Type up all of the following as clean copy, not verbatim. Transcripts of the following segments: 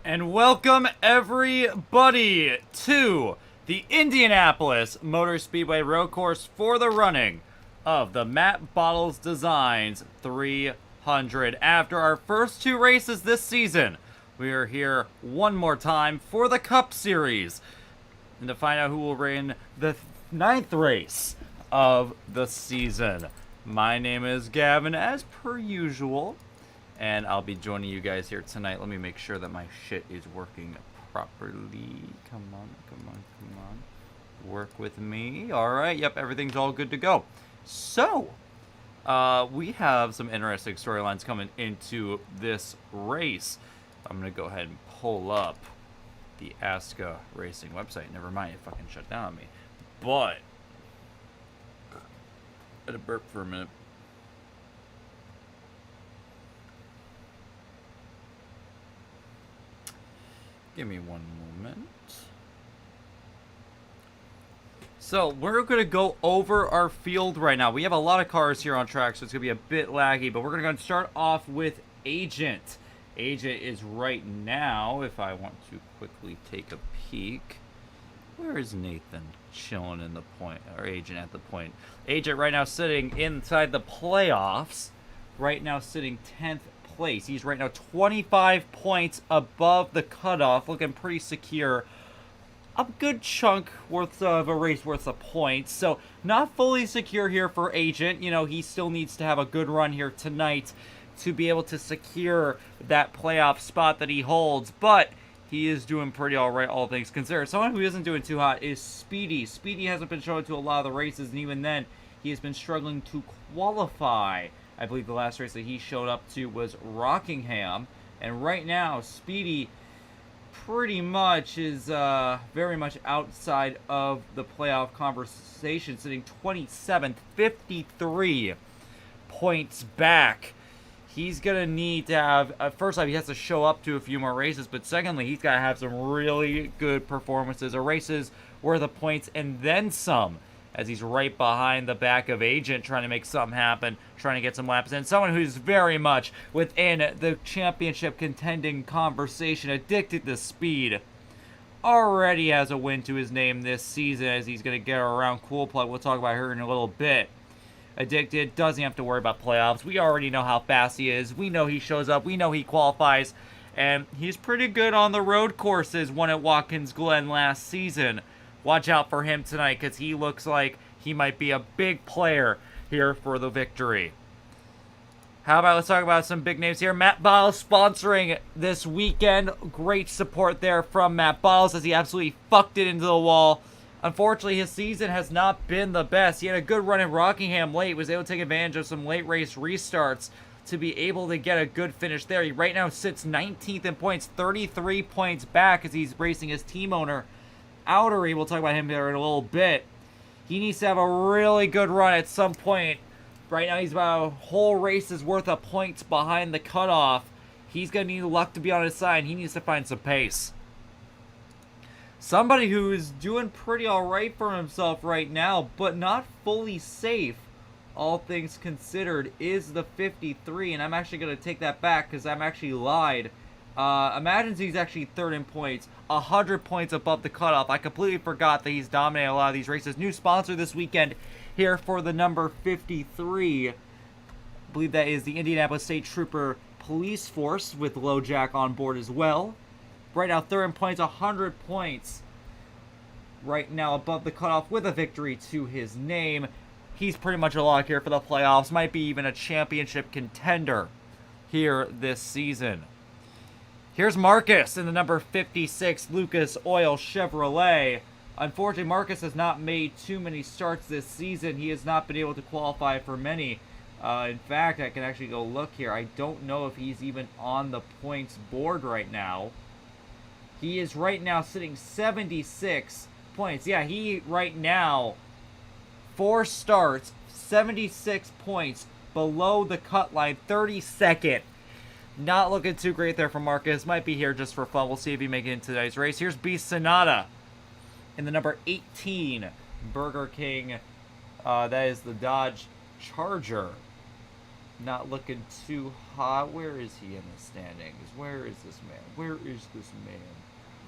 And welcome everybody to the Indianapolis Motor Speedway Road Course for the running of the Matt Bottles Designs 300. After our first two races this season, we are here one more time for the Cup Series and to find out who will win the ninth race of the season. My name is Gavin, as per usual, and I'll be joining you guys here tonight. Let me make sure that my shit is working properly. Come on. Work with me. Alright, yep, everything's all good to go. So, we have some interesting storylines coming into this race. I'm going to go ahead and pull up the ASCA Racing website. Never mind, it fucking shut down on me. But, I had to burp for a minute. Give me one moment. So, we're going to go over our field right now. We have a lot of cars here on track, so it's going to be a bit laggy. But we're going to start off with Agent. Agent is right now, if I want to quickly take a peek. Where is Nathan chilling in the point, or Agent at the point? Agent right now sitting inside the playoffs. Right now sitting 10th place. He's right now 25 points above the cutoff, looking pretty secure. A good chunk worth of a race worth of points. So not fully secure here for Agent. You know, he still needs to have a good run here tonight to be able to secure that playoff spot that he holds. But he is doing pretty alright, all things considered. Someone who isn't doing too hot is Speedy. Speedy hasn't been shown to a lot of the races, and even then, he has been struggling to qualify. I believe the last race that he showed up to was Rockingham. And right now, Speedy pretty much is very much outside of the playoff conversation, sitting 27th, 53 points back. He's going to need to have, first off, he has to show up to a few more races, but secondly, he's got to have some really good performances or races worth of points and then some, as he's right behind the back of Agent, trying to make something happen, trying to get some laps in. Someone who's very much within the championship contending conversation, addicted to speed, already has a win to his name this season as he's going to get around Cool Plug. We'll talk about her in a little bit. Addicted, doesn't have to worry about playoffs. We already know how fast he is. We know he shows up. We know he qualifies. And he's pretty good on the road courses, won at Watkins Glen last season. Watch out for him tonight because he looks like he might be a big player here for the victory. How about let's talk about some big names here. Matt Bottles sponsoring this weekend. Great support there from Matt Bottles as he absolutely fucked it into the wall. Unfortunately, his season has not been the best. He had a good run in Rockingham late, was able to take advantage of some late race restarts to be able to get a good finish there. He right now sits 19th in points, 33 points back as he's racing his team owner, Outery. We'll talk about him there in a little bit. He needs to have a really good run at some point. Right now, he's about a whole race's worth of points behind the cutoff. He's going to need luck to be on his side. He needs to find some pace. Somebody who is doing pretty alright for himself right now, but not fully safe, all things considered, is the 53. And I'm actually going to take that back because I'm actually lied. Imagine he's actually third in points, 100 points above the cutoff. I completely forgot that he's dominated a lot of these races. New sponsor this weekend here for the number 53. I believe that is the Indianapolis State Trooper Police Force with LoJack on board as well. Right now, third in points, 100 points. Right now, above the cutoff with a victory to his name. He's pretty much a lock here for the playoffs. Might be even a championship contender here this season. Here's Marcus in the number 56 Lucas Oil Chevrolet. Unfortunately, Marcus has not made too many starts this season. He has not been able to qualify for many. In fact, I can actually go look here. I don't know if he's even on the points board right now. He is right now sitting 76 points. Yeah, he right now, 4 starts, 76 points below the cut line, 32nd. Not looking too great there for Marcus. Might be here just for fun. We'll see if he makes it into today's race. Here's B. Sonata in the number 18 Burger King. That is the Dodge Charger. Not looking too hot. Where is he in the standings? Where is this man? Where is this man?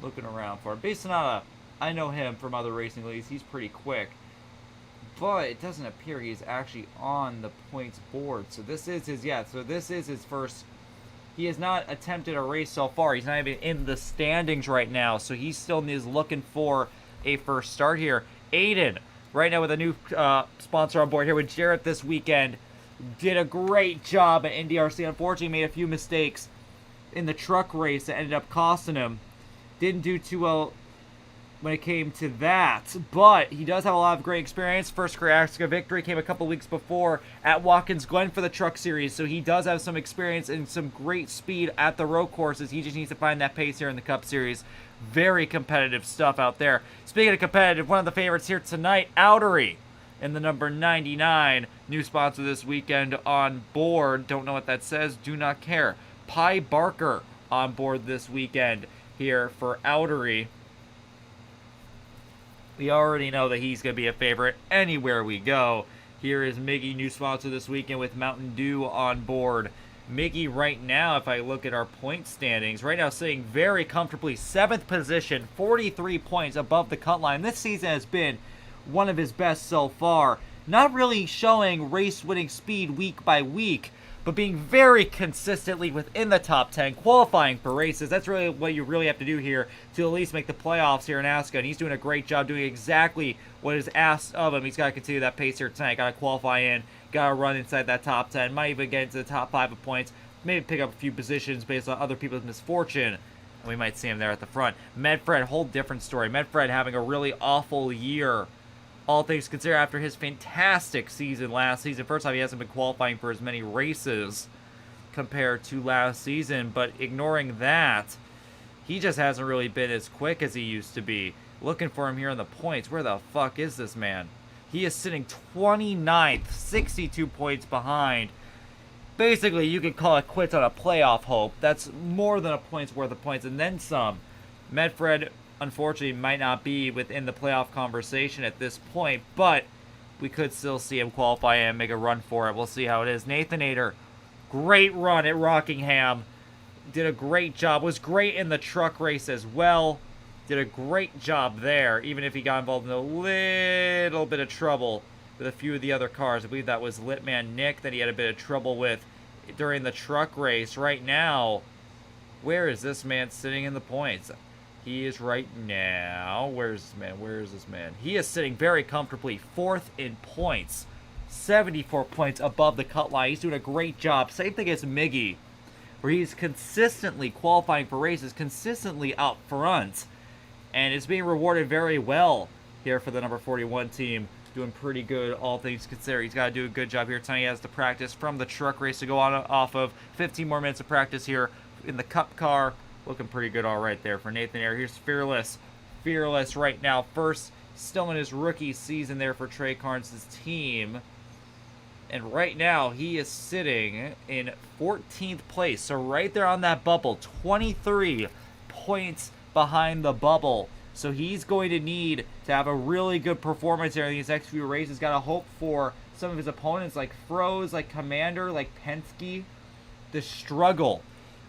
Looking around for him. Based on I know him from other racing leagues. He's pretty quick. But it doesn't appear he's actually on the points board. So this is his, so this is his first. He has not attempted a race so far. He's not even in the standings right now. So he still is looking for a first start here. Aiden, right now with a new sponsor on board here with Jarrett this weekend. Did a great job at NDRC. Unfortunately, made a few mistakes in the truck race that ended up costing him. Didn't do too well when it came to that, but he does have a lot of great experience. First Carrasco victory came a couple weeks before at Watkins Glen for the Truck Series, so he does have some experience and some great speed at the road courses. He just needs to find that pace here in the Cup Series. Very competitive stuff out there. Speaking of competitive, one of the favorites here tonight, Outery, in the number 99. New sponsor this weekend on board. Don't know what that says. Do not care. Pi Barker on board this weekend here for Outery. We already know that he's going to be a favorite anywhere we go. Here is Miggy, new sponsor this weekend with Mountain Dew on board. Miggy right now, if I look at our point standings, right now sitting very comfortably 7th position, 43 points above the cut line. This season has been one of his best so far. Not really showing race-winning speed week by week, but being very consistently within the top 10, qualifying for races. That's really what you really have to do here to at least make the playoffs here in ASCA. And he's doing a great job doing exactly what is asked of him. He's got to continue that pace here tonight. Got to qualify in, got to run inside that top 10. Might even get into the top 5 of points. Maybe pick up a few positions based on other people's misfortune. And we might see him there at the front. Medfred, whole different story. Medfred having a really awful year, all things considered, after his fantastic season last season. First time he hasn't been qualifying for as many races compared to last season, but ignoring that, he just hasn't really been as quick as he used to be. Looking for him here in the points. Where the fuck is this man? He is sitting 29th, 62 points behind. Basically, you could call it quits on a playoff hope. That's more than a point's worth of points, and then some. Medfred, unfortunately, might not be within the playoff conversation at this point, but we could still see him qualify and make a run for it. We'll see how it is. Nathan Ader, great run at Rockingham. Did a great job. Was great in the truck race as well. Did a great job there, even if he got involved in a little bit of trouble with a few of the other cars. I believe that was Litman Nick that he had a bit of trouble with during the truck race. Right now, where is this man sitting in the points? He is right now. Where is this man? Where is this man? He is sitting very comfortably 4th in points. 74 points above the cut line. He's doing a great job. Same thing as Miggy, where he's consistently qualifying for races, consistently out front, and is being rewarded very well here for the number 41 team. Doing pretty good, all things considered. He's got to do a good job here tonight. He has to practice from the truck race to go on off of. 15 more minutes of practice here in the Cup car. Looking pretty good all right there for Nathan Ayer. Here's Fearless. Fearless right now. First, still in his rookie season there for Trey Carnes' team. And right now, he is sitting in 14th place. So right there on that bubble. 23 points behind the bubble. So he's going to need to have a really good performance here in these next few races. Got to hope for some of his opponents like Froze, like Commander, like Penske, to struggle.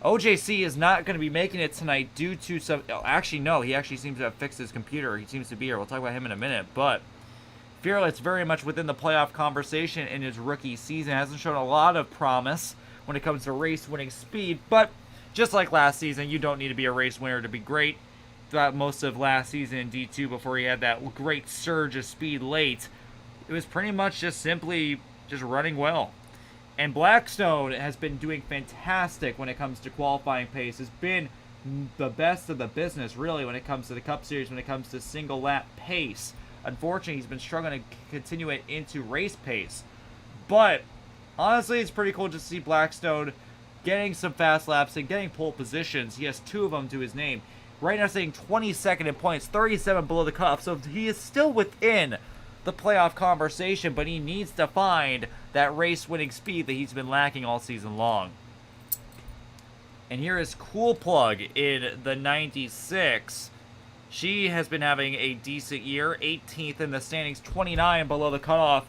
OJC is not going to be making it tonight due to some... Actually, no. He actually seems to have fixed his computer. He seems to be here. We'll talk about him in a minute. But Fearless very much within the playoff conversation in his rookie season. Hasn't shown a lot of promise when it comes to race-winning speed. But just like last season, you don't need to be a race winner to be great. Throughout most of last season in D2 before he had that great surge of speed late, it was pretty much just simply just running well. And Blackstone has been doing fantastic when it comes to qualifying pace. Has been the best of the business, really, when it comes to the Cup Series, when it comes to single lap pace. Unfortunately, he's been struggling to continue it into race pace. But honestly, it's pretty cool to see Blackstone getting some fast laps and getting pole positions. He has 2 of them to his name. Right now, sitting 22nd in points, 37 below the cutoff. So he is still within the playoff conversation, but he needs to find that race-winning speed that he's been lacking all season long. And here is Cool Plug in the 96. She has been having a decent year, 18th in the standings, 29 below the cutoff.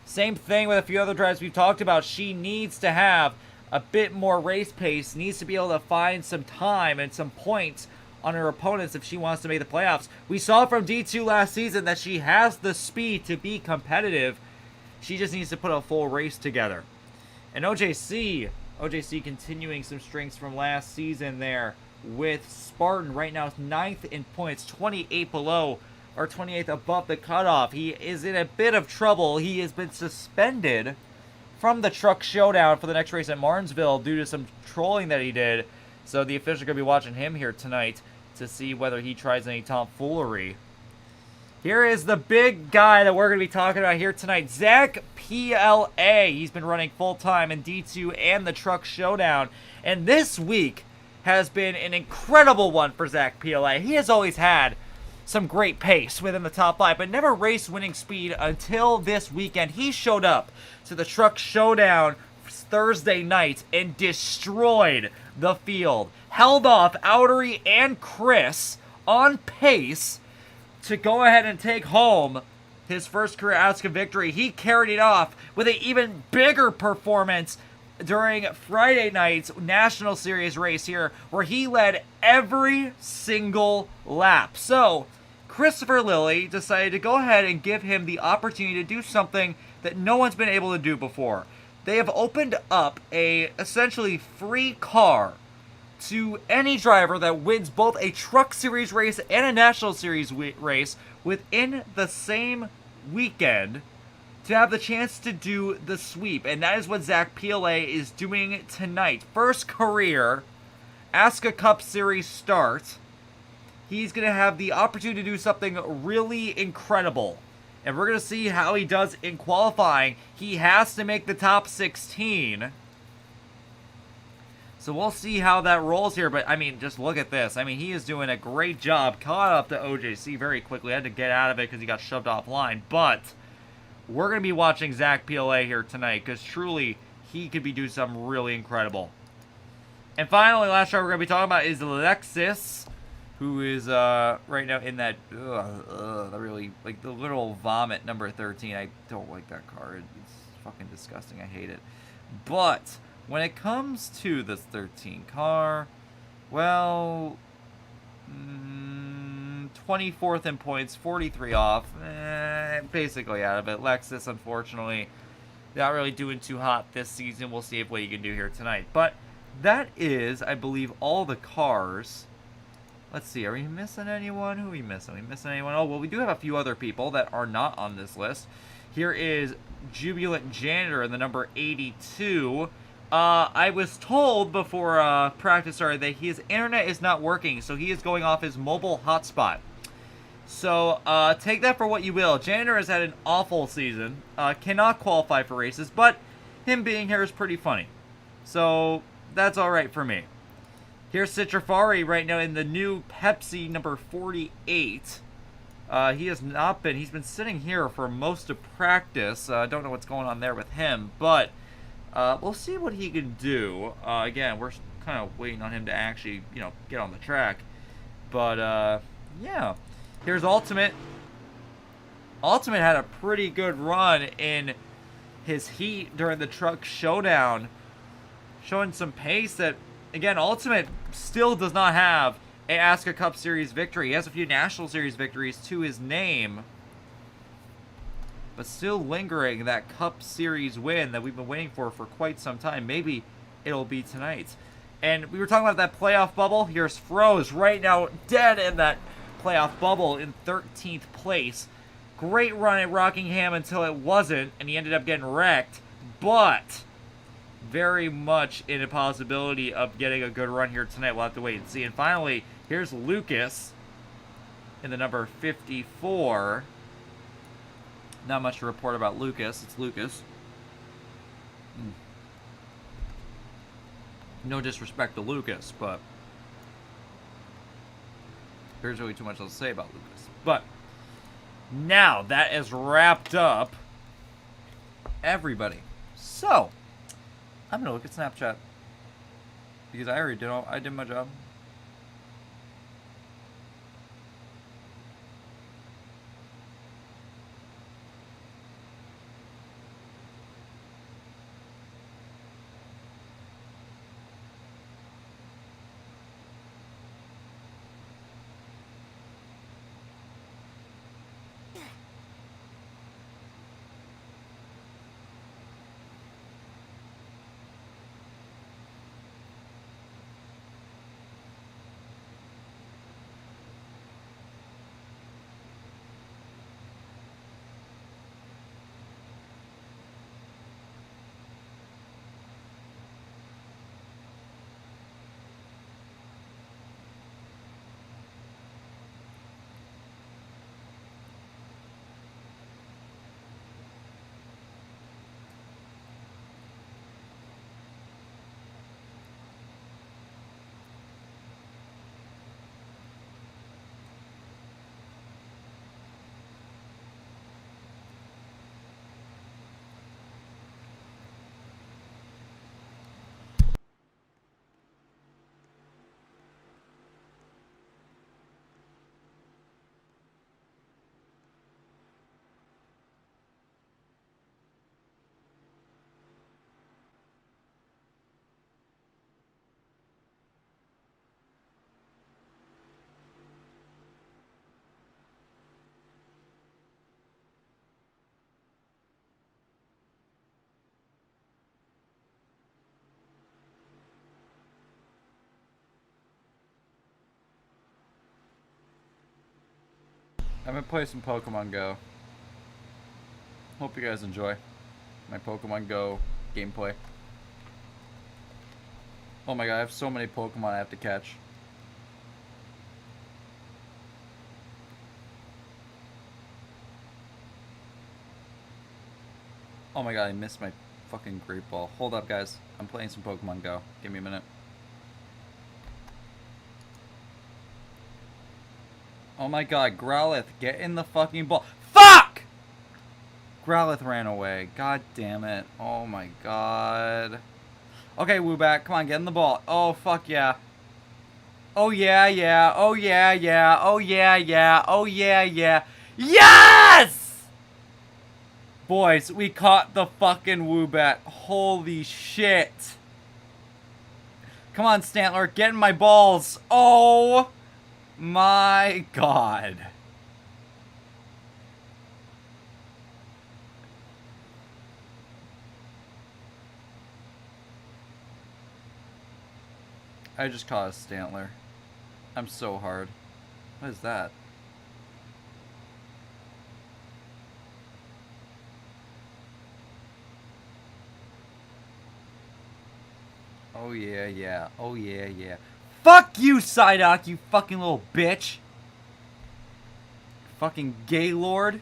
Same thing with a few other drivers we've talked about. She needs to have a bit more race pace, needs to be able to find some time and some points on her opponents if she wants to make the playoffs. We saw from D2 last season that she has the speed to be competitive. She just needs to put a full race together. And OJC continuing some strengths from last season there with Spartan. Right now, 9th in points, 28 below, or 28th above the cutoff. He is in a bit of trouble. He has been suspended from the Truck Showdown for the next race at Martinsville due to some trolling that he did. So the officials are going to be watching him here tonight to see whether he tries any tomfoolery. Here is the big guy that we're going to be talking about here tonight, Zach PLA. He's been running full-time in D2 and the Truck Showdown. And this week has been an incredible one for Zach PLA. He has always had some great pace within the top 5, but never race-winning speed until this weekend. He showed up to the Truck Showdown Thursday night and destroyed the field. Held off Outery and Chris on pace to go ahead and take home his first career ASCA victory. He carried it off with an even bigger performance during Friday night's National Series race here, where he led every single lap. So Christopher Lilly decided to go ahead and give him the opportunity to do something that no one's been able to do before. They have opened up a essentially free car to any driver that wins both a Truck Series race and a National Series race within the same weekend to have the chance to do the sweep. And that is what Zach PLA is doing tonight. First career ASCA Cup Series start. He's going to have the opportunity to do something really incredible. And we're going to see how he does in qualifying. He has to make the top 16. So we'll see how that rolls here. But, I mean, just look at this. I mean, he is doing a great job. Caught up to OJC very quickly. Had to get out of it because he got shoved offline. But we're going to be watching Zach PLA here tonight because truly he could be doing something really incredible. And finally, last driver we're going to be talking about is Lexus, who is right now in that really, like, the literal vomit number 13. I don't like that car. It's fucking disgusting. I hate it. But when it comes to this 13 car, well, 24th in points, 43 off, basically out of it. Lexus, unfortunately, not really doing too hot this season. We'll see what you can do here tonight. But that is, I believe, all the cars. Let's see, are we missing anyone? Who are we missing? Are we missing anyone? Oh, well, we do have a few other people that are not on this list. Here is Jubilant Janitor in the number 82. I was told before practice started that his internet is not working, so he is going off his mobile hotspot. So take that for what you will. Janitor has had an awful season, cannot qualify for races, but him being here is pretty funny. So that's all right for me. Here's Citrafari right now in the new Pepsi number 48. He has not been, he's been sitting here for most of practice. Don't know what's going on there with him, but we'll see what he can do. Again, we're kind of waiting on him to actually, get on the track. But, yeah. Here's Ultimate. Ultimate had a pretty good run in his heat during the Truck Showdown, showing some pace that, again, Ultimate still does not have a ASCA Cup Series victory. He has a few National Series victories to his name, but still lingering that Cup Series win that we've been waiting for quite some time. Maybe it'll be tonight. And we were talking about that playoff bubble. Here's Froze right now, dead in that playoff bubble in 13th place. Great run at Rockingham until it wasn't, and he ended up getting wrecked. But very much in a possibility of getting a good run here tonight. We'll have to wait and see. And finally, here's Lucas in the number 54. Not much to report about Lucas. It's Lucas. No disrespect to Lucas, but there's really too much else to say about Lucas. But now that is wrapped up, everybody. So I'm gonna look at Snapchat because I already did my job. I'm gonna play some Pokemon Go. Hope you guys enjoy my Pokemon Go gameplay. Oh my god, I have so many Pokemon I have to catch. Oh my god, I missed my fucking Great Ball. Hold up, guys. I'm playing some Pokemon Go. Give me a minute. Oh my god, Growlithe, get in the fucking ball. Fuck! Growlithe ran away. God damn it. Oh my god. Okay, Woobat, come on, get in the ball. Oh, fuck yeah. Oh yeah, yeah. Oh yeah, yeah. Oh yeah, yeah. Oh yeah, yeah. Yes! Boys, we caught the fucking Woobat. Holy shit. Come on, Stantler, get in my balls. Oh my god. I just caught a Stantler. I'm so hard. What is that? Oh yeah, yeah. Oh yeah, yeah. Fuck you, Psyduck, you fucking little bitch. Fucking Gaylord.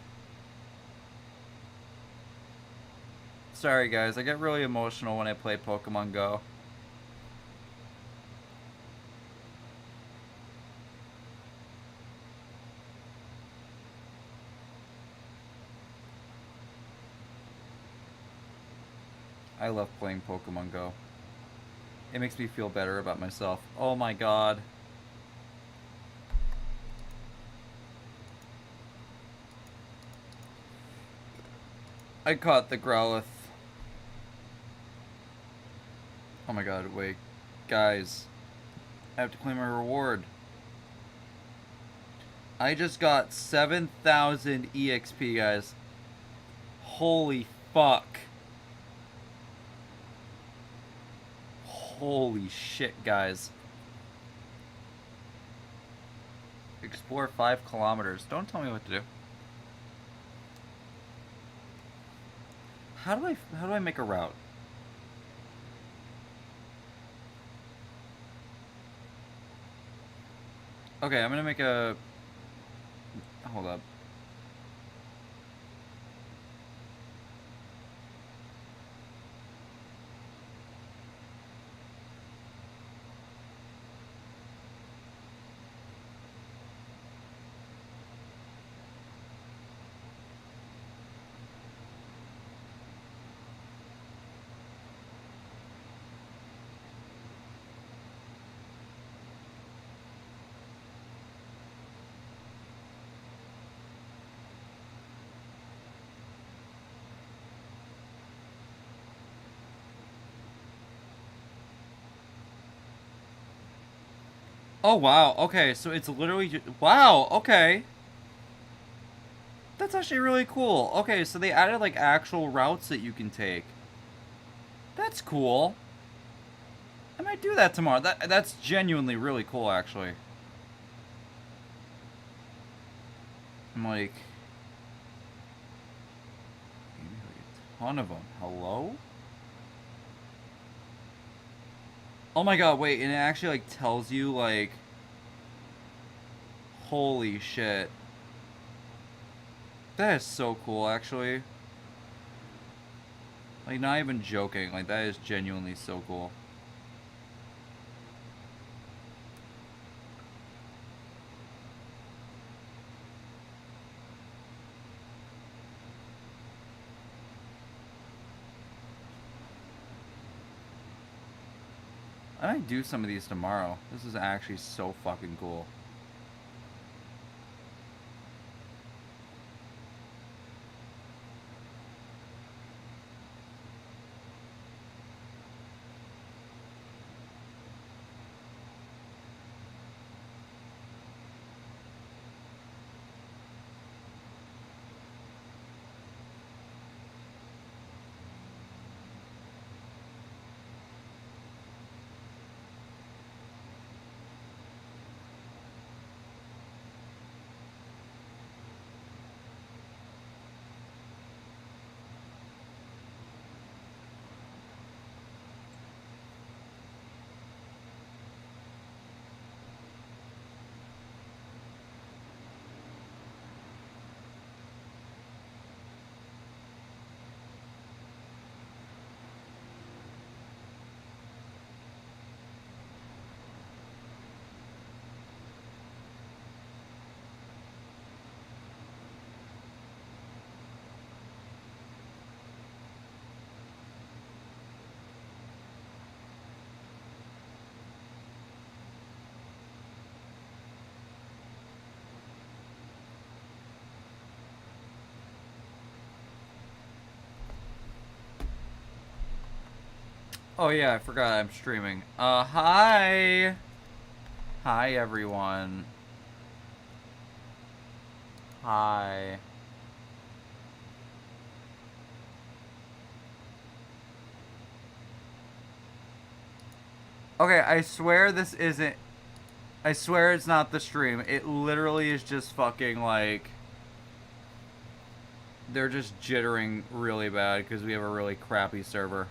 Sorry guys, I get really emotional when I play Pokemon Go. I love playing Pokemon Go. It makes me feel better about myself. Oh my god. I caught the Growlithe. Oh my god, wait. Guys. I have to claim my reward. I just got 7,000 EXP, guys. Holy fuck. Holy shit, guys. Explore 5 kilometers. Don't tell me what to do. How do I make a route? Okay, I'm gonna make a... Hold up. Oh, wow. Okay, so it's literally... Wow, okay. That's actually really cool. Okay, so they added, like, actual routes that you can take. That's cool. I might do that tomorrow. That's genuinely really cool, actually. I'm like... Maybe like a ton of them. Hello? Oh my god, wait, and it actually, like, tells you, like... Holy shit. That is so cool, actually. Like, not even joking. Like, that is genuinely so cool. I might do some of these tomorrow. This is actually so fucking cool. Oh yeah, I forgot I'm streaming. Hi. Hi everyone. Hi. Okay, I swear this isn't... I swear it's not the stream. It literally is just fucking like... They're just jittering really bad because we have a really crappy server.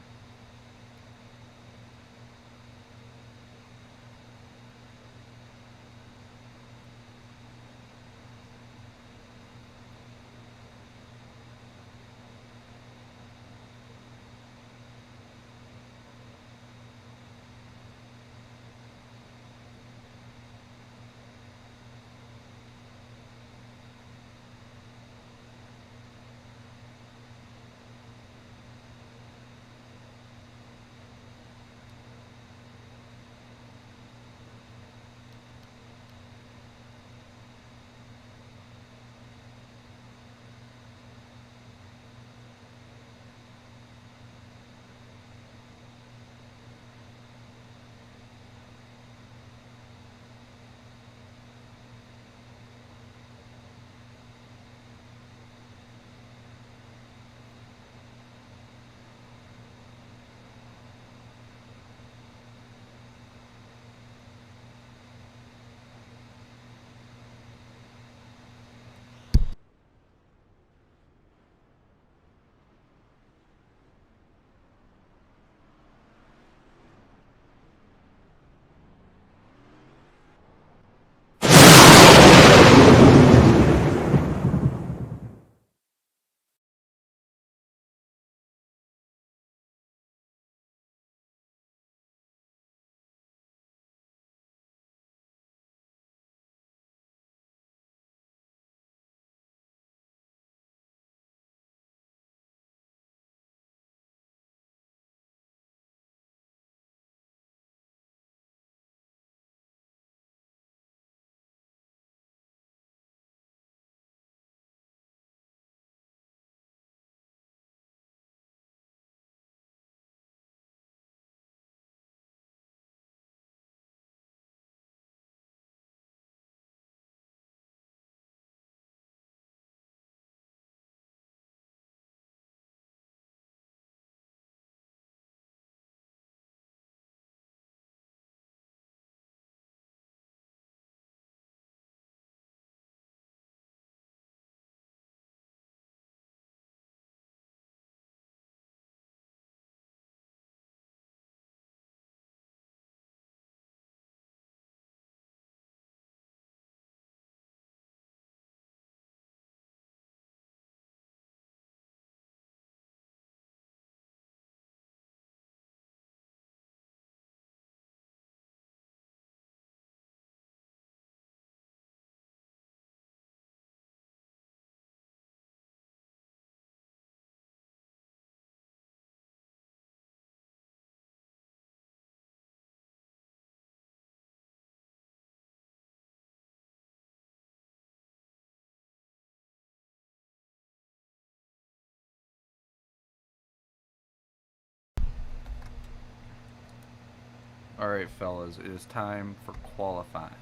Alright, fellas, it is time for qualifying.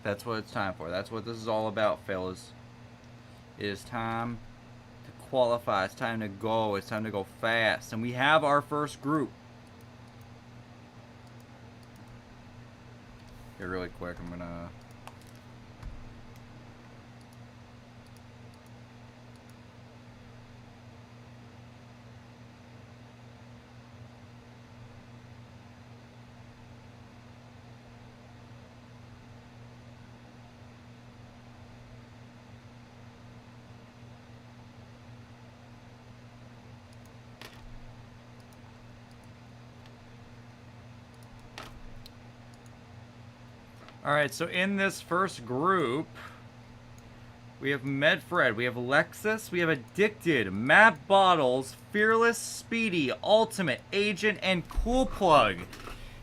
That's what it's time for. That's what this is all about, fellas. It is time to qualify. It's time to go. It's time to go fast. And we have our first group. Here, really quick, I'm gonna... Alright, so in this first group, we have Medfred, we have Lexus, we have Addicted, Matt Bottles, Fearless, Speedy, Ultimate, Agent, and Cool Plug.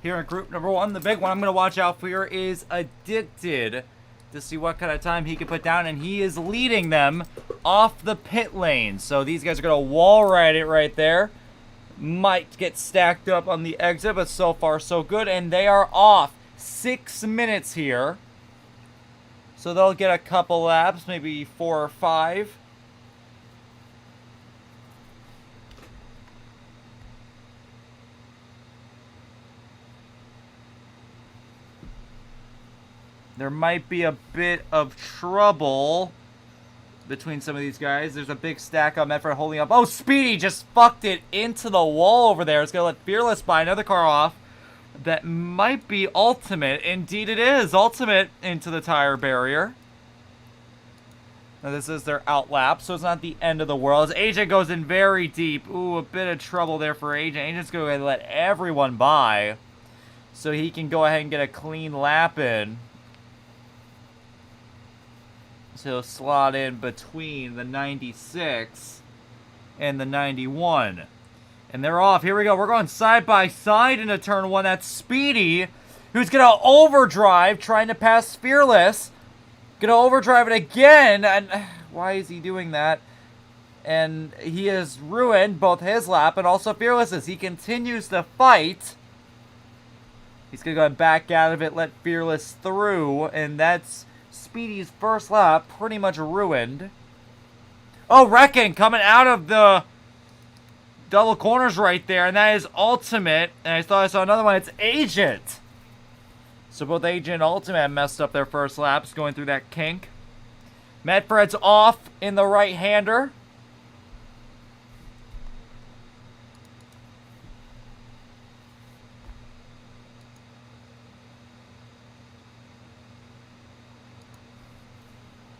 Here in group number one, the big one I'm going to watch out for here is Addicted to see what kind of time he can put down, and he is leading them off the pit lane. So these guys are going to wall ride it right there. might get stacked up on the exit, but so far so good. And they are off. 6 minutes here. So they'll get a couple laps, maybe 4 or 5. There might be a bit of trouble between some of these guys. There's a big stack on Medford holding up. Oh, Speedy just fucked it into the wall over there. It's going to let Fearless buy another car off. That might be Ultimate. Indeed it is. Ultimate into the tire barrier. Now this is their outlap, so it's not the end of the world. As Agent goes in very deep. Ooh, a bit of trouble there for Agent. Agent's going to let everyone by so he can go ahead and get a clean lap in. So he'll slot in between the 96 and the 91. And they're off. Here we go. We're going side by side into turn 1. That's Speedy, who's going to overdrive, trying to pass Fearless. Going to overdrive it again. And why is he doing that? And he has ruined both his lap and also Fearless's. He continues to fight. He's going to go back out of it, let Fearless through. And that's Speedy's first lap pretty much ruined. Oh, Wrecking coming out of the double corners right there, and that is Ultimate. And I thought I saw another one. It's Agent. So both Agent and Ultimate messed up their first laps going through that kink. Medfred's off in the right-hander.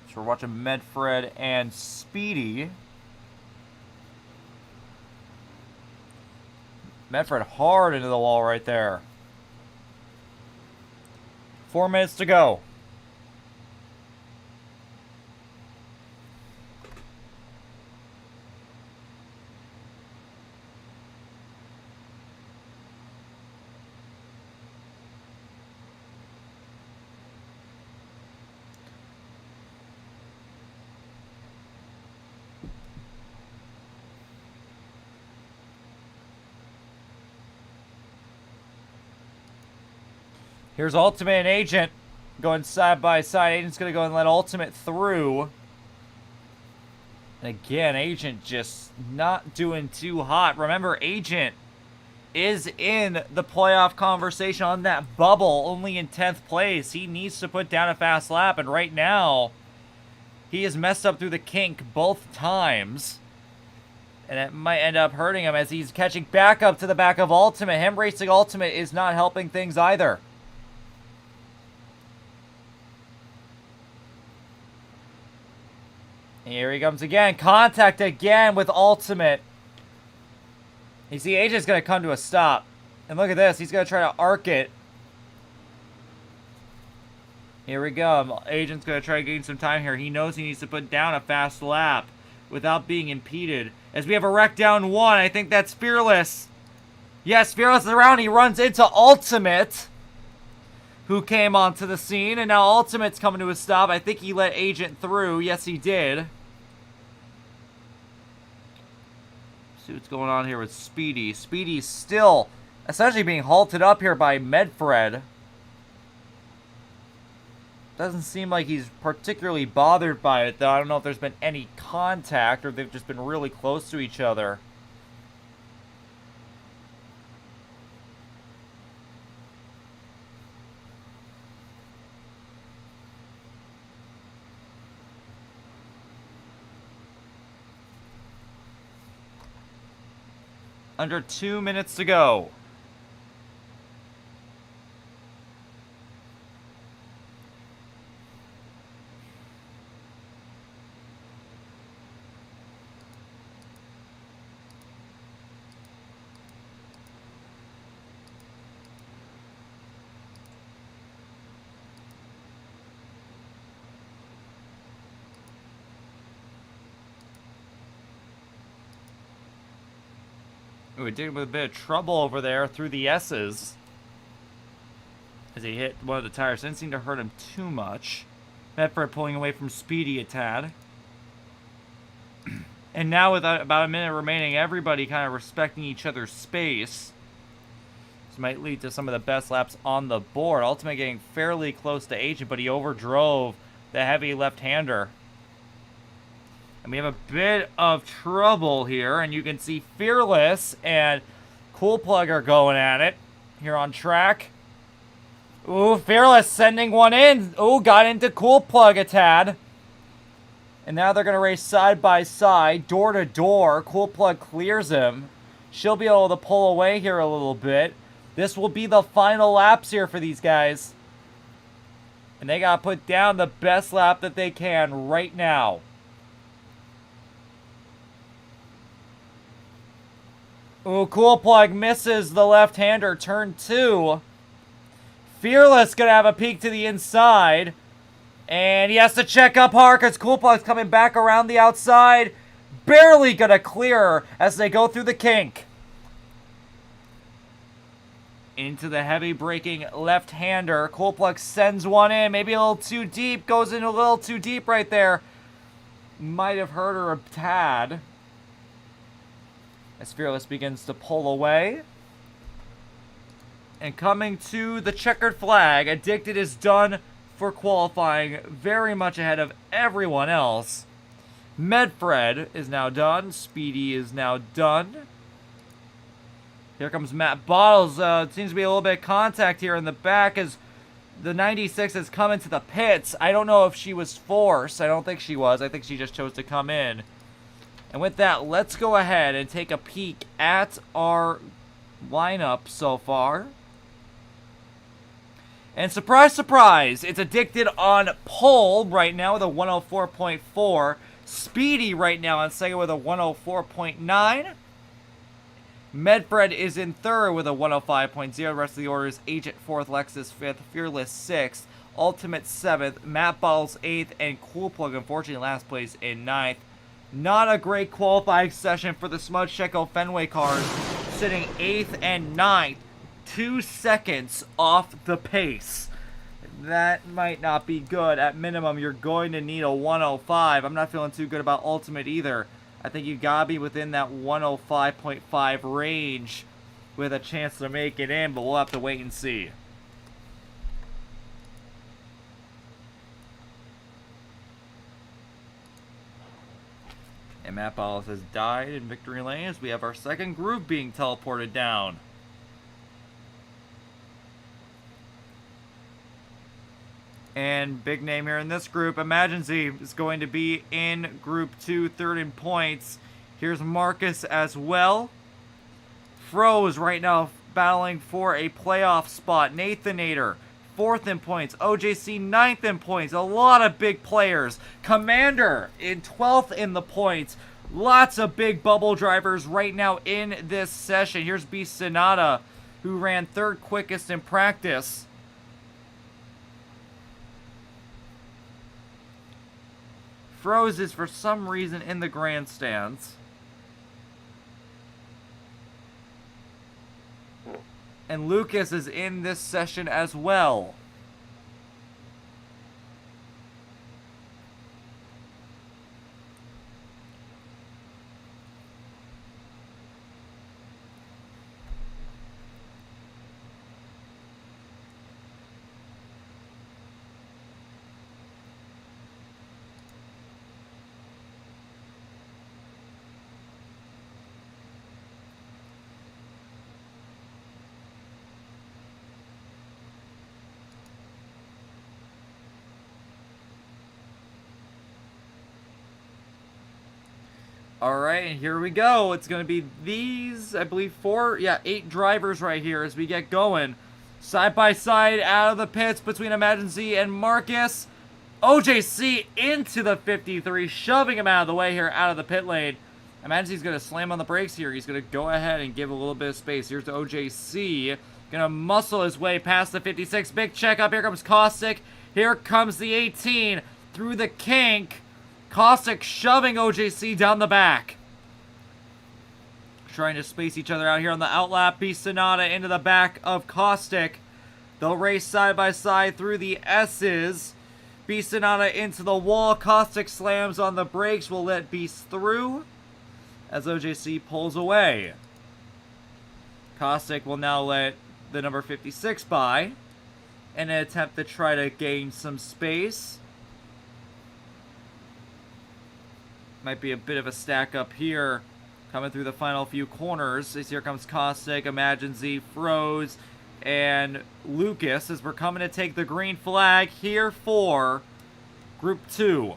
So we're watching Medfred and Speedy. Medfred hard into the wall right there. 4 minutes to go. Here's Ultimate and Agent going side by side. Agent's going to go and let Ultimate through. And again, Agent just not doing too hot. Remember, Agent is in the playoff conversation on that bubble, only in 10th place. He needs to put down a fast lap, and right now, he has messed up through the kink both times. And it might end up hurting him as he's catching back up to the back of Ultimate. Him racing Ultimate is not helping things either. Here he comes again. Contact again with Ultimate. You see, Agent's going to come to a stop. And look at this. He's going to try to arc it. Here we go. Agent's going to try to gain some time here. He knows he needs to put down a fast lap without being impeded. As we have a wreck down 1. I think that's Fearless. Yes, Fearless is around. He runs into Ultimate, who came onto the scene. And now Ultimate's coming to a stop. I think he let Agent through. Yes, he did. See what's going on here with Speedy. Speedy's still essentially being halted up here by Medfred. Doesn't seem like he's particularly bothered by it, though. I don't know if there's been any contact or if they've just been really close to each other. Under 2 minutes to go. Ooh, it did with a bit of trouble over there through the S's. As he hit one of the tires. Didn't seem to hurt him too much. Medfred pulling away from Speedy a tad. And now with about a minute remaining, everybody kind of respecting each other's space. This might lead to some of the best laps on the board. Ultimate getting fairly close to Agent, but he overdrove the heavy left-hander. And we have a bit of trouble here, and you can see Fearless and Cool Plug are going at it here on track. Ooh, Fearless sending one in. Ooh, got into Cool Plug a tad. And now they're going to race side by side, door to door. Cool Plug clears him. She'll be able to pull away here a little bit. This will be the final laps here for these guys. And they got to put down the best lap that they can right now. Ooh, Cool Plug misses the left-hander, turn 2. Fearless going to have a peek to the inside. And he has to check up hard because Cool Plug's coming back around the outside. Barely going to clear as they go through the kink. Into the heavy braking left-hander. Cool Plug sends one in. Maybe a little too deep. Goes in a little too deep right there. Might have hurt her a tad. As Fearless begins to pull away. And coming to the checkered flag, Addicted is done for qualifying, very much ahead of everyone else. Medfred is now done. Speedy is now done. Here comes Matt Bottles. Seems to be a little bit of contact here in the back as the 96 has come into the pits. I don't know if she was forced. I don't think she was. I think she just chose to come in. And with that, let's go ahead and take a peek at our lineup so far. And surprise, surprise, it's Addicted on pole right now with a 104.4. Speedy right now on second with a 104.9. Medfred is in third with a 105.0. The rest of the order is Agent 4th, Lexus 5th, Fearless 6th, Ultimate 7th, Matt Bottles 8th, and Cool Plug, unfortunately, last place in 9th. Not a great qualifying session for the Smudge Checo Fenway cars, sitting 8th and 9th, 2 seconds off the pace. That might not be good. At minimum, you're going to need a 105. I'm not feeling too good about Ultimate either. I think you gotta be within that 105.5 range with a chance to make it in, but we'll have to wait and see. And Matt Bottles has died in victory lane as we have our second group being teleported down. And big name here in this group, Emergency is going to be in Group 2, third in points. Here's Marcus as well. Froze right now battling for a playoff spot. Nathanator, 4th in points. OJC, 9th in points. A lot of big players. Commander in 12th in the points. Lots of big bubble drivers right now in this session. Here's Beast Sonata, who ran 3rd quickest in practice. Froze is for some reason in the grandstands. And Lucas is in this session as well. Alright, and here we go. It's going to be these, I believe, 8 drivers right here as we get going. Side by side out of the pits between Emergency and Marcus. OJC into the 53, shoving him out of the way here out of the pit lane. Emergency's going to slam on the brakes here. He's going to go ahead and give a little bit of space. Here's the OJC. Going to muscle his way past the 56. Big checkup. Here comes Caustic. Here comes the 18 through the kink. Caustic shoving OJC down the back. Trying to space each other out here on the outlap. Beast Sonata into the back of Caustic. They'll race side by side through the S's. Beast Sonata into the wall. Caustic slams on the brakes. Will let Beast through. as OJC pulls away. Caustic will now let the number 56 by in an attempt to try to gain some space. Might be a bit of a stack up here coming through the final few corners. As here comes Caustic, Imagine Z, Froze, and Lucas as we're coming to take the green flag here for Group 2.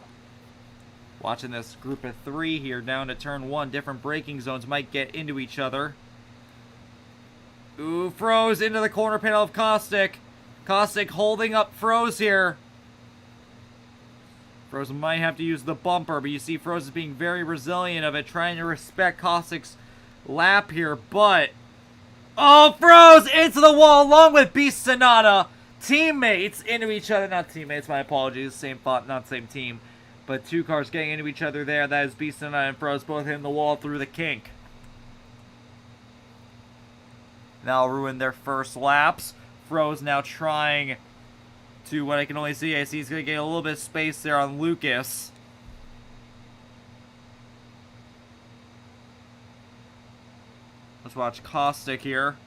Watching this group of 3 here down to turn 1. Different braking zones might get into each other. Ooh, Froze into the corner panel of Caustic. Caustic holding up Froze here. Froze might have to use the bumper, but you see Froze is being very resilient of it, trying to respect Caustic's lap here, but... Oh, Froze into the wall along with Beast Sonata. Teammates into each other. Not teammates, my apologies. Same thought, not same team. But 2 cars getting into each other there. That is Beast Sonata and Froze both hitting the wall through the kink. Now ruin their first laps. Froze now trying to, what I can only see, I see he's going to get a little bit of space there on Lucas. Let's watch Caustic here.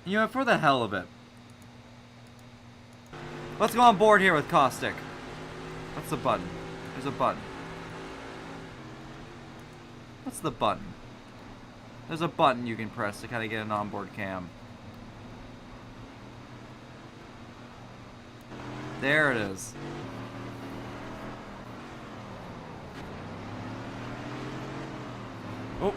You know, for the hell of it, let's go on board here with Caustic. What's the button? There's a button. What's the button? There's a button you can press to kind of get an onboard cam. There it is. Oh.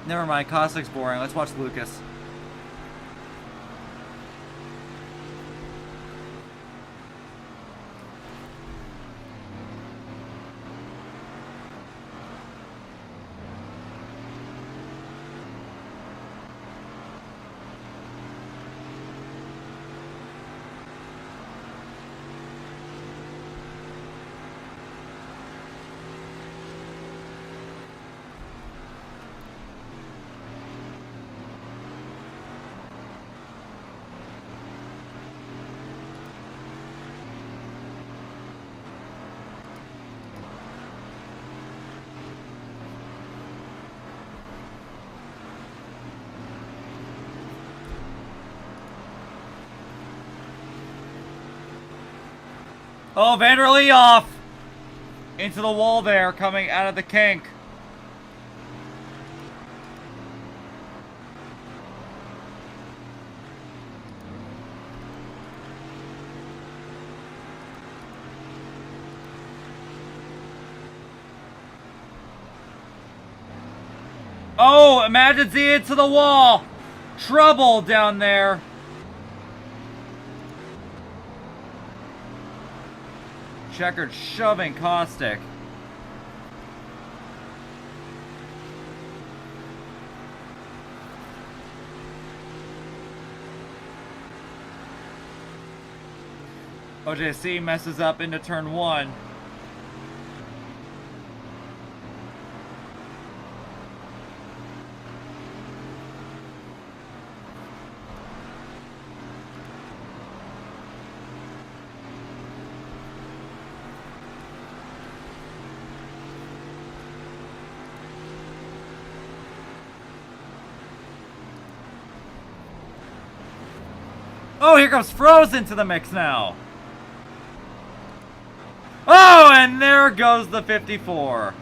Never mind, Caustic's boring. Let's watch Lucas. Oh, Vanderlee off! Into the wall there, coming out of the kink. Oh, Imagine Z into the wall! Trouble down there. Checkered shoving Caustic. OJC messes up into turn 1. Oh, here comes Froze into the mix now. Oh, and there goes the 54.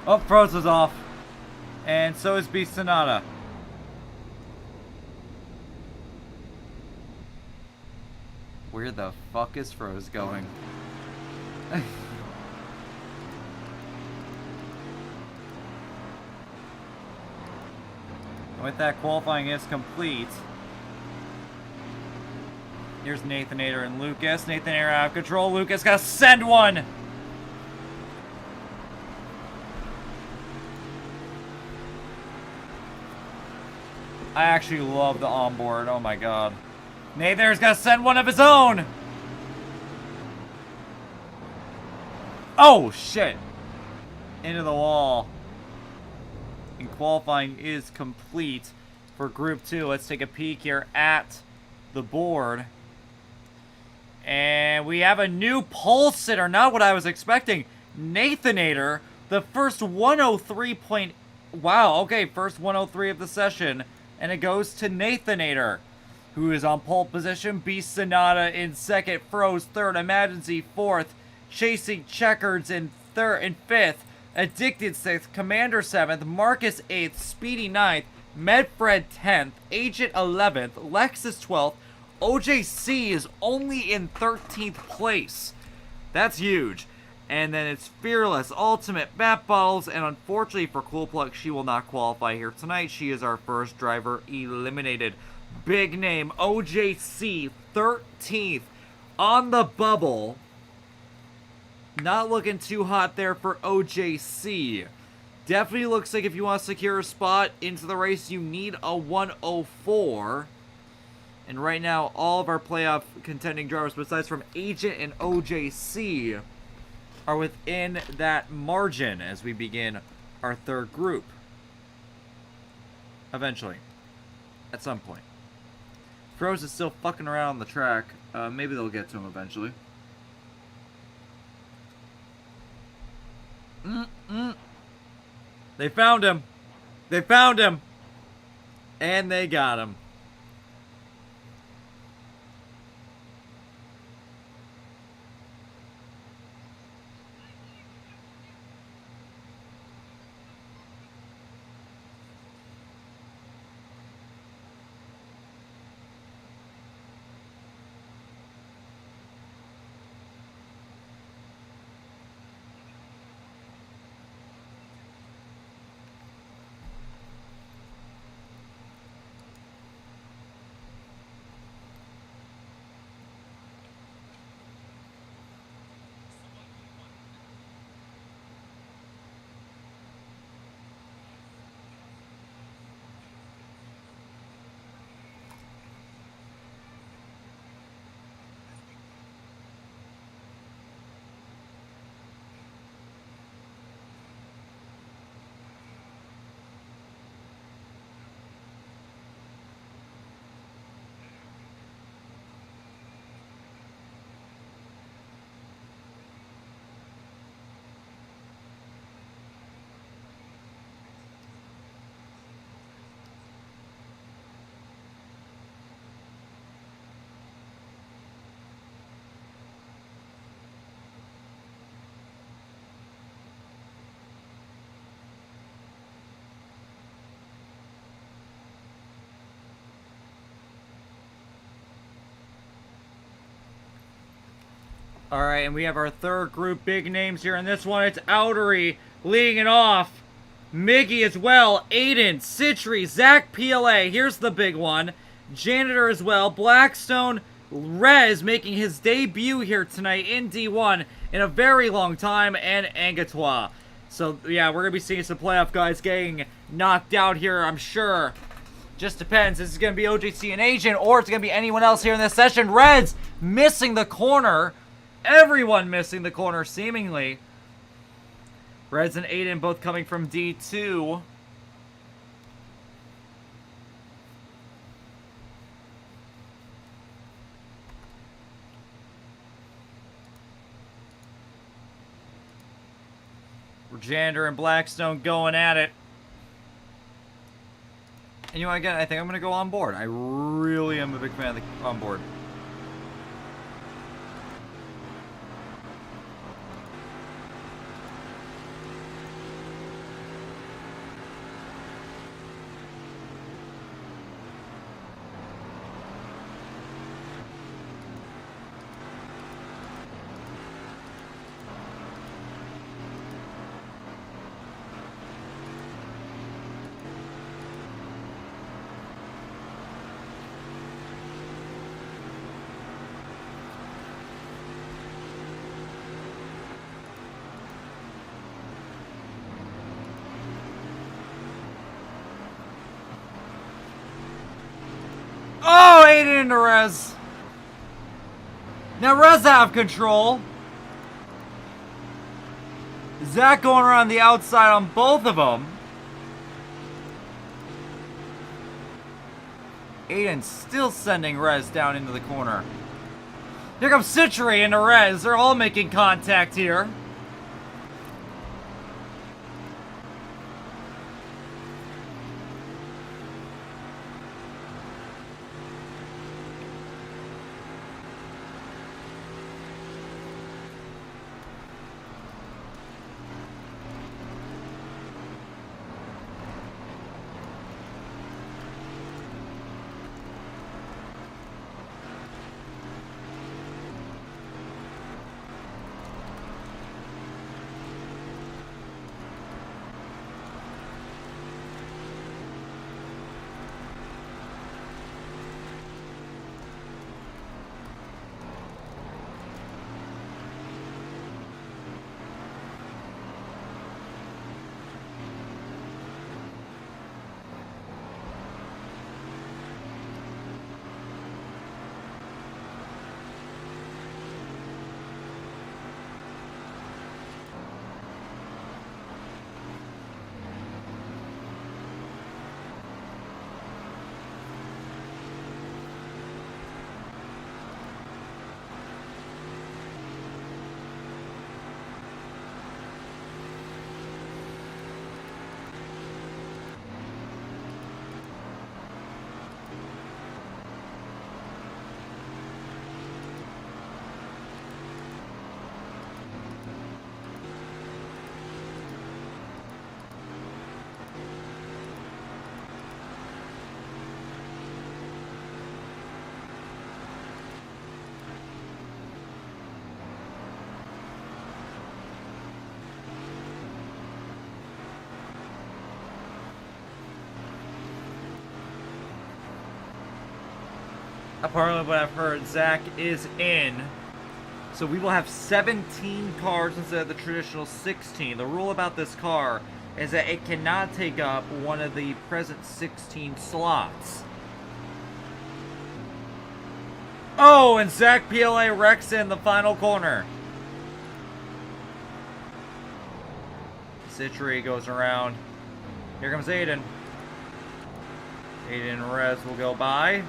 Oh, Froze is off. And so is Beast Sonata. Where the fuck is Froze going? With that, qualifying is complete. Here's Nathanator and Lucas. Nathanator out of control. Lucas gotta send one! I actually love the onboard. Oh my god. Nathanator's gotta send one of his own! Oh, shit! Into the wall. And qualifying is complete for Group 2. Let's take a peek here at the board. And we have a new pole sitter. Not what I was expecting. Nathanator, the first 103 point... Wow, okay, first 103 of the session. And it goes to Nathanator, who is on pole position. Beast Sonata in second. Froze third. Imaginzy fourth. Chasing Checkers in fifth. Addicted 6th, Commander 7th, Marcus 8th, Speedy 9th, Medfred 10th, Agent 11th, Lexus 12th, OJC is only in 13th place. That's huge. And then it's Fearless, Ultimate, Bat Bottles, and unfortunately for Coolplug, she will not qualify here tonight. She is our first driver eliminated. Big name, OJC, 13th on the bubble. Not looking too hot there for OJC. Definitely looks like if you want to secure a spot into the race, you need a 104. And right now, all of our playoff contending drivers, besides from Agent and OJC, are within that margin as we begin our third group. Eventually. At some point. Froze is still fucking around on the track. Maybe they'll get to him eventually. They found him. They found him. And they got him. Alright, and we have our third group big names here. In this one, it's Outery leading it off. Miggy as well. Aiden, Citry, Zach PLA. Here's the big one. Janitor as well. Blackstone, Rez making his debut here tonight in D1 in a very long time. And Angatois. So, yeah, we're going to be seeing some playoff guys getting knocked out here, I'm sure. Just depends. This is going to be OJC and Agent, or it's going to be anyone else here in this session. Reds missing the corner. Everyone missing the corner, seemingly. Reds and Aiden both coming from D2. Jander and Blackstone going at it. And you know, again, I think I'm going to go on board. I really am a big fan of the on board. Aiden into Rez. Now Rez out of control. Zach going around the outside on both of them. Aiden still sending Rez down into the corner. Here comes Citrus into Rez. They're all making contact here. Apparently what I've heard, Zach is in. So we will have 17 cars instead of the traditional 16. The rule about this car is that it cannot take up one of the present 16 slots. Oh, and Zach PLA wrecks in the final corner. Citrus goes around. Here comes Aiden. Aiden and Rez will go by.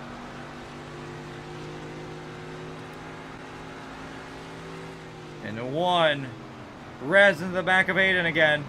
Into one. Rez into the back of Aiden again.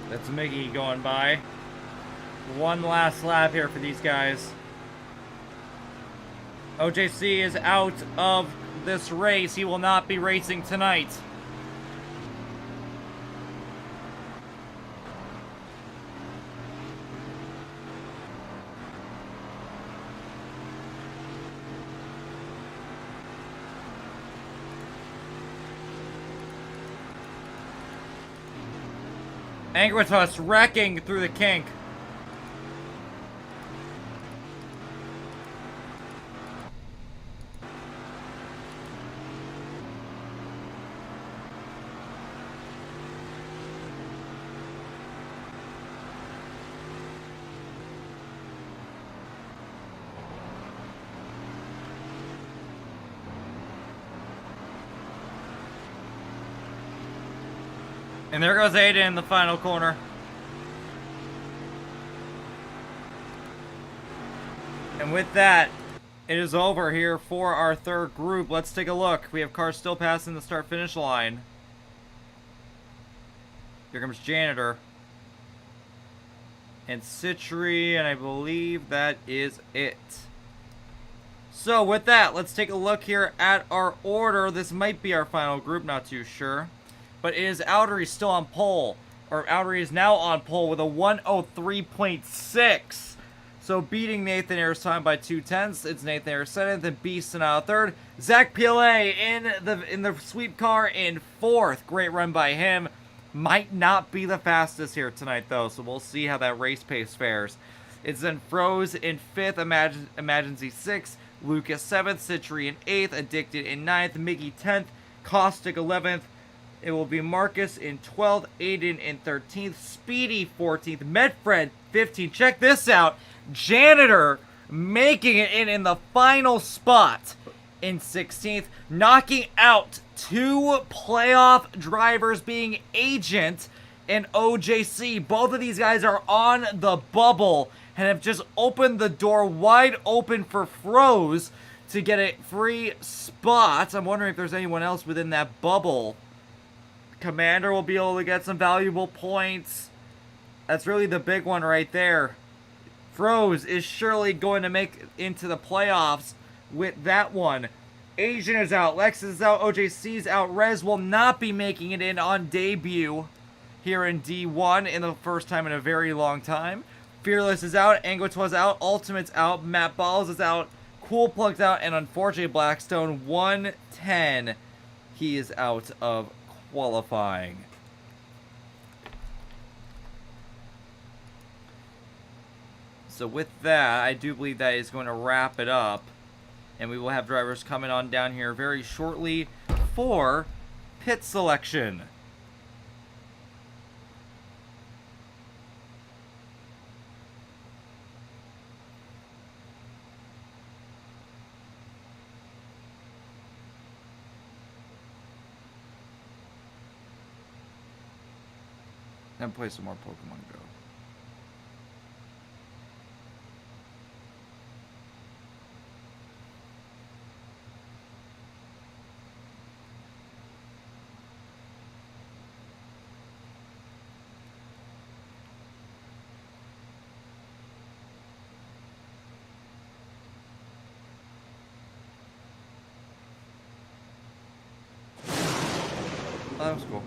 That's Miggy going by. One last lap here for these guys. OJC is out of this race. He will not be racing tonight. Angritus wrecking through the kink. And there goes Aiden in the final corner. And with that, It is over here for our third group. Let's take a look. We have cars still passing the start-finish line. Here comes Janitor. And Citri, and I believe that is it. So with that, let's take a look here at our order. This might be our final group, not too sure. But it is Outery still on pole. Or Outery is now on pole with a 103.6. So beating Nathan Ayers' time by 2/10. It's Nathan Ayers 7th and Beastin out 3rd. Zach PLA in the sweep car in 4th. Great run by him. Might not be the fastest here tonight though, so we'll see how that race pace fares. It's then Froze in 5th, Imaginzy 6th, Lucas 7th, Citri in 8th, Addicted in 9th, Miggy 10th, Caustic 11th. It will be Marcus in 12th, Aiden in 13th, Speedy 14th, Medfred 15th. Check this out. Janitor making it in the final spot in 16th, knocking out 2 playoff drivers being Agent and OJC. Both of these guys are on the bubble and have just opened the door wide open for Froze to get a free spot. I'm wondering if there's anyone else within that bubble. Commander will be able to get some valuable points. That's really the big one right there. Froze is surely going to make into the playoffs with that one. Agent is out, Lex is out, OJC's out, Rez will not be making it in on debut here in D1 in the first time in a very long time. Fearless is out, Angotois out, Ultimate's out, Matt Balls is out, Cool Plug's out, and unfortunately Blackstone 110, he is out of qualifying. So with that, I do believe that is going to wrap it up. And we will have drivers coming on down here very shortly for pit selection. And play some more Pokemon Go. Oh, that was cool.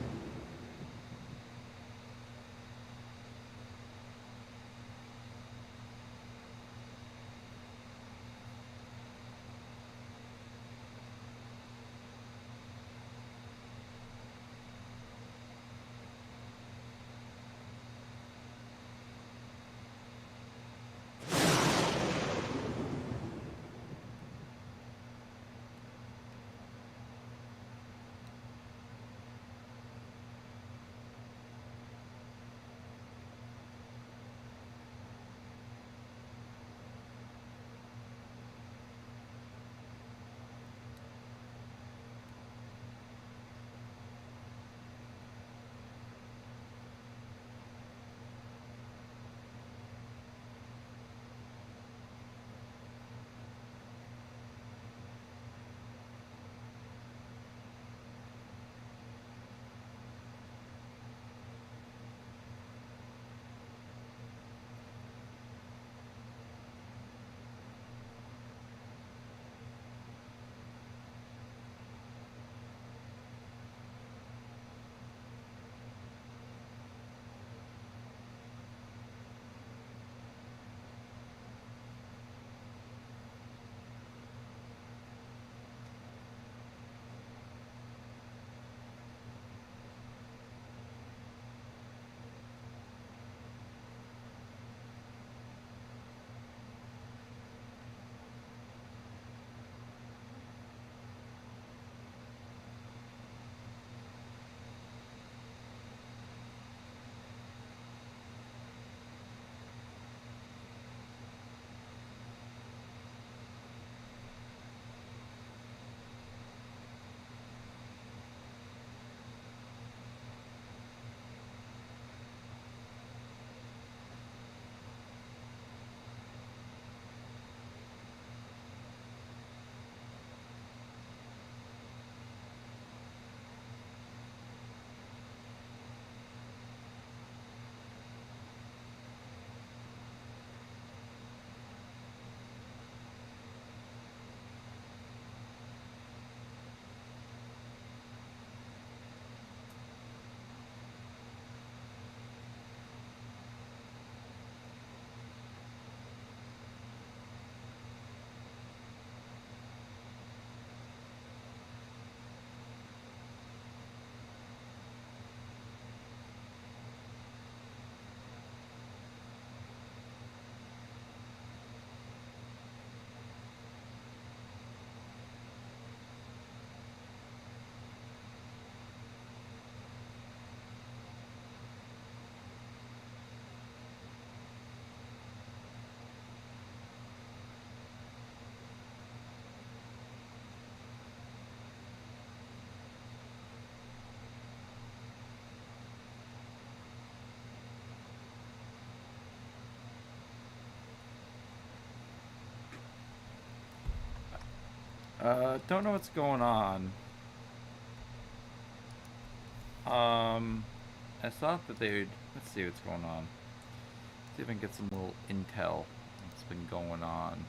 Don't know what's going on. I thought that they would. Let's see what's going on. See if I can get some little intel. What's been going on?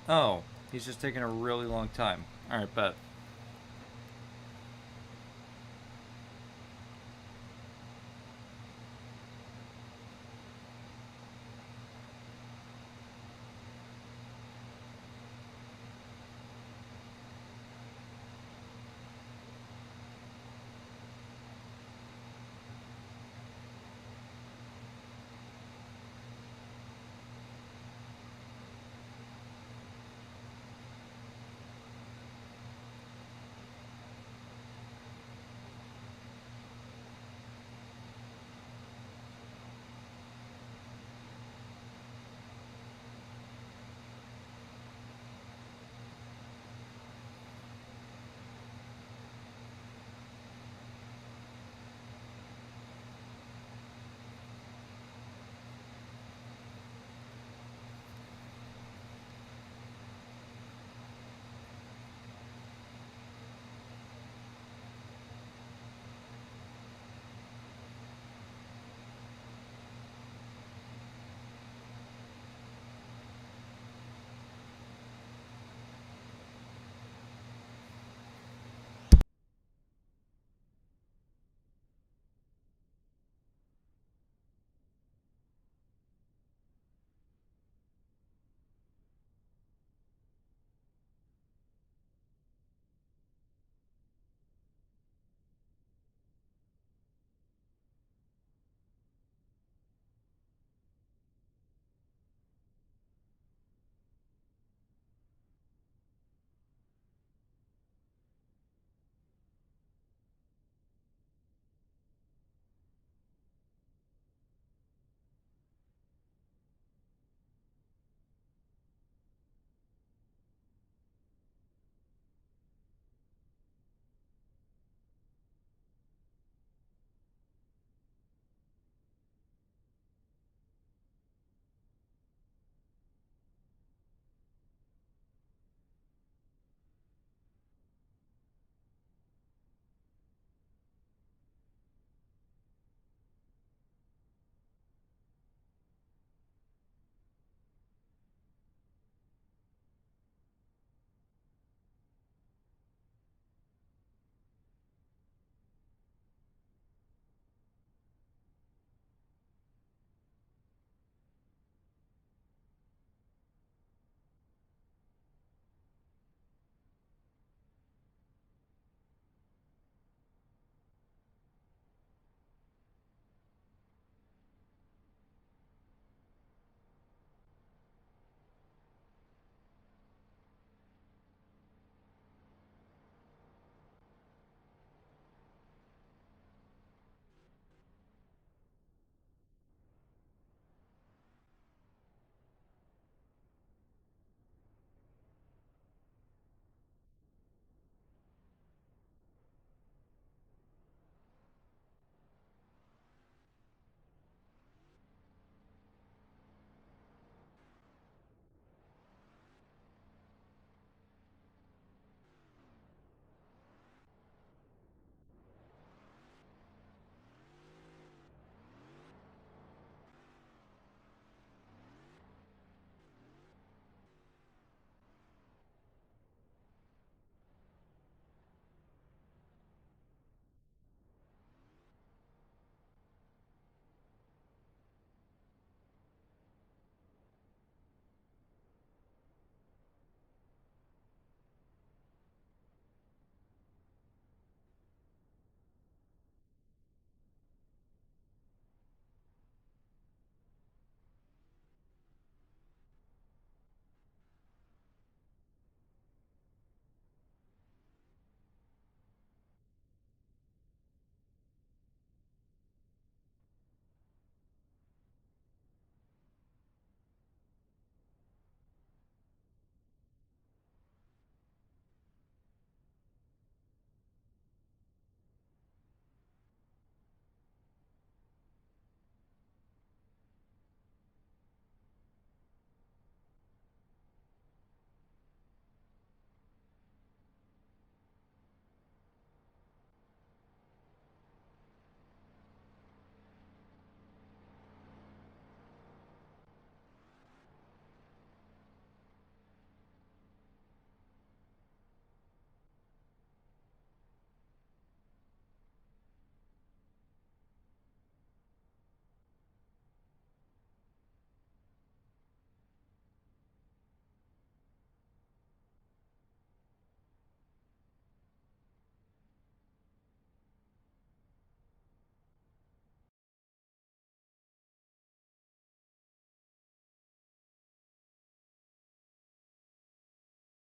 Oh, he's just taking a really long time. Alright, bet.